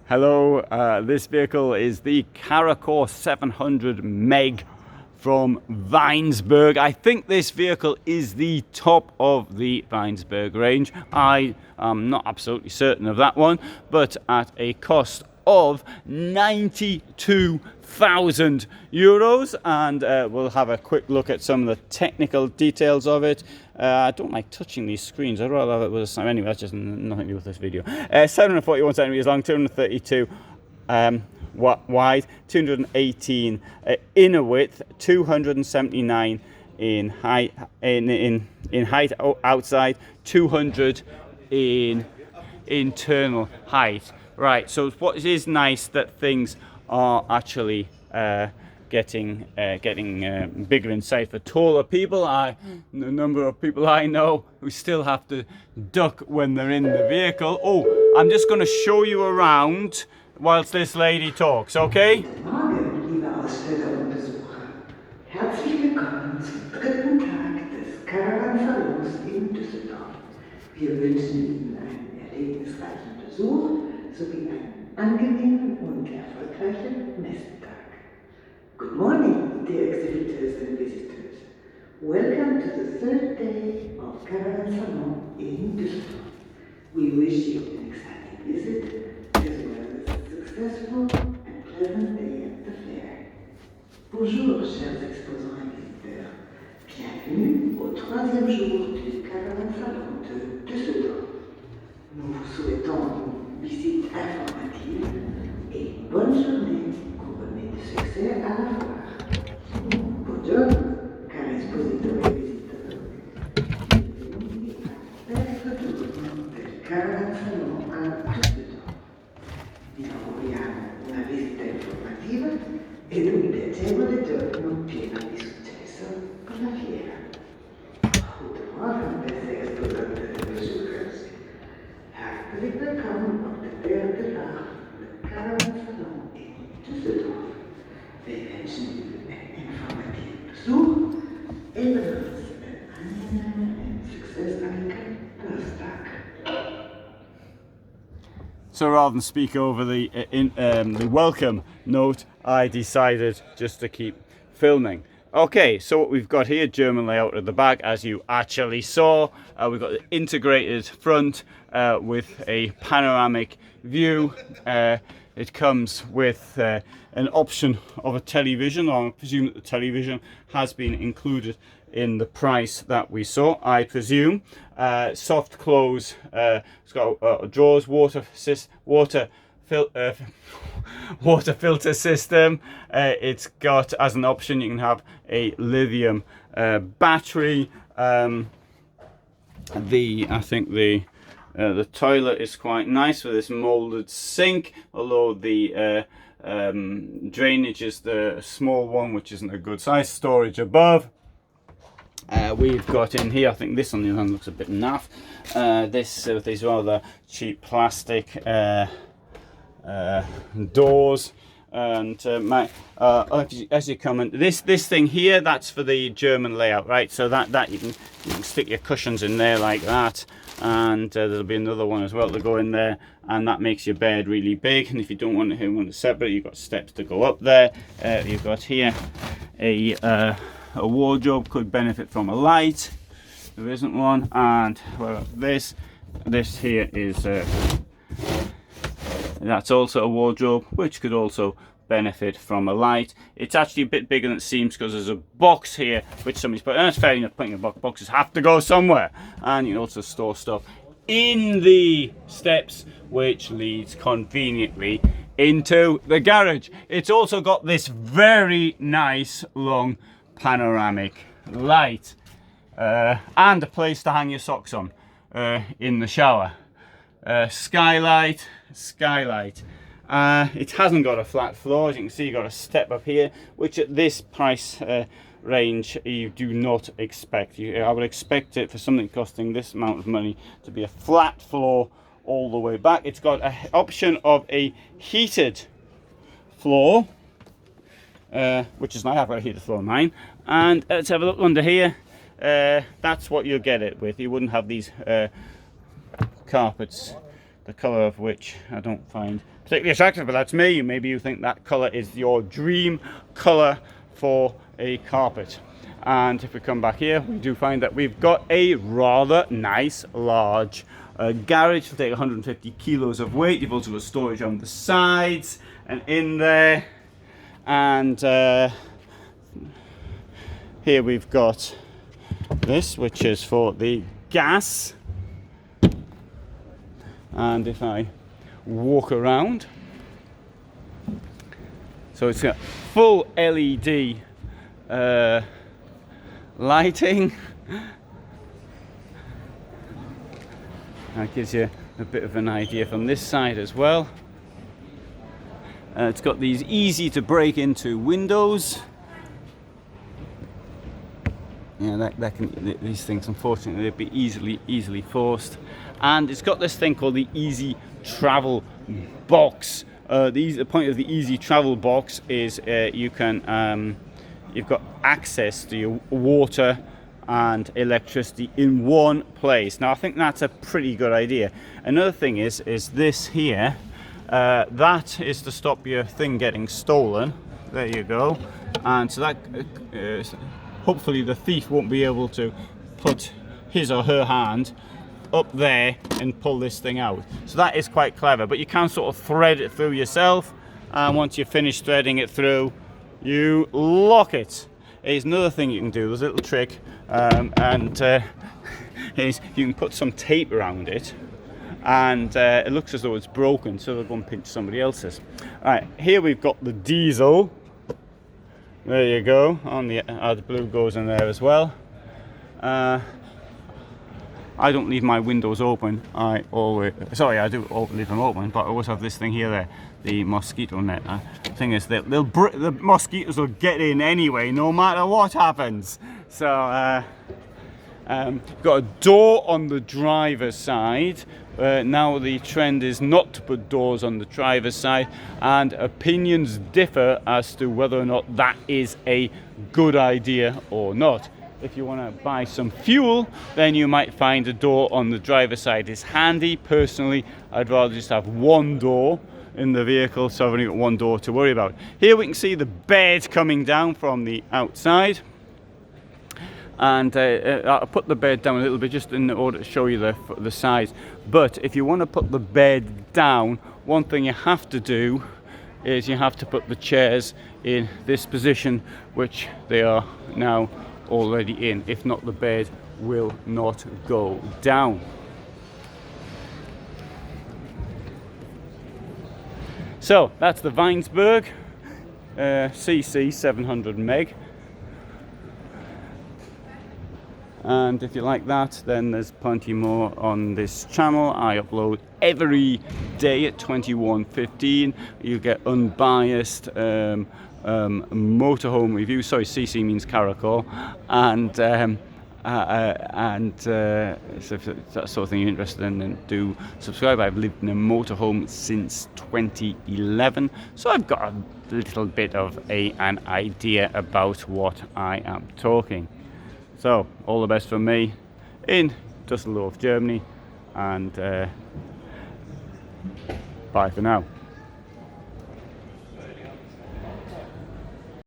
Hello, this vehicle is the CaraCore 700 Meg from Weinsberg. I think this vehicle is the top of the Weinsberg range. I am not absolutely certain of that one, but at a cost of 92,000 euros, and we'll have a quick look at some of the technical details of it. I don't like touching these screens. I'd rather have it with a sign. Anyway, that's just nothing to do with this video. 741 centimeters long, 232 wide, 218 inner width, 279 in height, in height outside, 200 in internal height. Right, so what is nice that things are actually getting bigger inside for taller people. The number of people I know who still have to duck when they're in the vehicle. Oh, I'm just going to show you around whilst this lady talks, okay? Guten Morgen, liebe Aussteller und Besucher. Herzlich willkommen zum dritten Tag des Caravan-Salons in Düsseldorf. Wir wünschen Ihnen einen erlebnisreichen Besuch sowie einen angenehmen und erfolgreichen Messetag. Good morning, dear exhibitors and visitors. Welcome to the third day of Caravan Salon in Düsseldorf. We wish you an exciting visit as well as a successful and pleasant day at the fair. Bonjour, chers exposants et visiteurs. Bienvenue au troisième jour du Caravan Salon de Düsseldorf. Nous vous souhaitons une visite informative et une bonne journée couronnée de succès à la foire. Buongiorno, cari espositori e visitatori. Benvenuti al terzo giorno del Caravan Salon a Düsseldorf. Vi auguriamo una visita informativa ed un piacevole giorno pieno di successo alla fiera. Guten Morgen, beste Exposante und Besuchers. Herzlich willkommen auf der derde dag van de Caravan Salon in Düsseldorf. Wir wünschen Ihnen einen informativen Besuch, ebenfalls einen angenehmen und successreichen Donnerstag. So rather than speak over the welcome note, I decided just to keep filming. Okay, so what we've got here, German layout at the back, as you actually saw. We've got the integrated front with a panoramic view. It comes with an option of a television. I presume that the television has been included in the price that we saw, I presume. Soft close, it's got drawers, water filter system. It's got, as an option, you can have a lithium battery. I think the toilet is quite nice with this molded sink, although the drainage is the small one, which isn't a good size. Storage above. We've got in here, I think this on the other hand looks a bit naff. This with these rather cheap plastic doors, and as you come in, this thing here, that's for the German layout, right? So that you can stick your cushions in there like that, and there'll be another one as well to go in there, and that makes your bed really big. And if you don't want it separate, you've got steps to go up there. You've got here a wardrobe, could benefit from a light. There isn't one. And well, this here is that's also a wardrobe, which could also benefit from a light. It's actually a bit bigger than it seems because there's a box here which somebody's put, and that's fair enough, putting a box. Boxes have to go somewhere, and you can also store stuff in the steps, which leads conveniently into the garage. It's also got this very nice long panoramic light, and a place to hang your socks on in the shower. Skylight. It hasn't got a flat floor. As you can see, you've got a step up here, which at this price range you do not expect. I would expect it for something costing this amount of money to be a flat floor all the way back. It's got an option of a heated floor, which is nice. I've got a heated floor on mine. And let's have a look under here. That's what you'll get it with. You wouldn't have these carpets the colour of which I don't find particularly attractive, but that's me. Maybe you think that colour is your dream colour for a carpet. And if we come back here, we do find that we've got a rather nice large garage. It'll take 150 kilos of weight. You've also got storage on the sides and in there. And here we've got this, which is for the gas. And if I walk around, so it's got full LED lighting. That gives you a bit of an idea from this side as well. It's got these easy to break into windows. Yeah, these things unfortunately they'd be easily forced. And it's got this thing called the Easy Travel Box. The point of the Easy Travel Box is you can you've got access to your water and electricity in one place. Now I think that's a pretty good idea. Another thing is this here. That is to stop your thing getting stolen. There you go. And so that hopefully the thief won't be able to put his or her hand up there and pull this thing out. So that is quite clever, but you can sort of thread it through yourself, and once you've finished threading it through, you lock it. Here's another thing you can do. There's a little trick, is you can put some tape around it, and it looks as though it's broken, so they'll go and pinch somebody else's. All right, here we've got the diesel. There you go. On the blue goes in there as well. I don't leave my windows open. I do leave them open, but I always have this thing here, there, the mosquito net. The thing is that the mosquitoes will get in anyway, no matter what happens. So, got a door on the driver's side. Now the trend is not to put doors on the driver's side, and opinions differ as to whether or not that is a good idea or not. If you want to buy some fuel, then you might find a door on the driver's side is handy. Personally, I'd rather just have one door in the vehicle, so I've only got one door to worry about. Here we can see the bed coming down from the outside. And I'll put the bed down a little bit just in order to show you the size. But if you want to put the bed down, one thing you have to do is you have to put the chairs in this position, which they are now already in. If not, the bed will not go down. So that's the Weinsberg CC 700 meg. And if you like that, then there's plenty more on this channel. I upload every day at 21:15. You get unbiased motorhome reviews. Sorry, CC means CaraCore. And so if that's that sort of thing you're interested in, then do subscribe. I've lived in a motorhome since 2011, so I've got a little bit of an idea about what I am talking. So, all the best from me in Düsseldorf, Germany, and bye for now.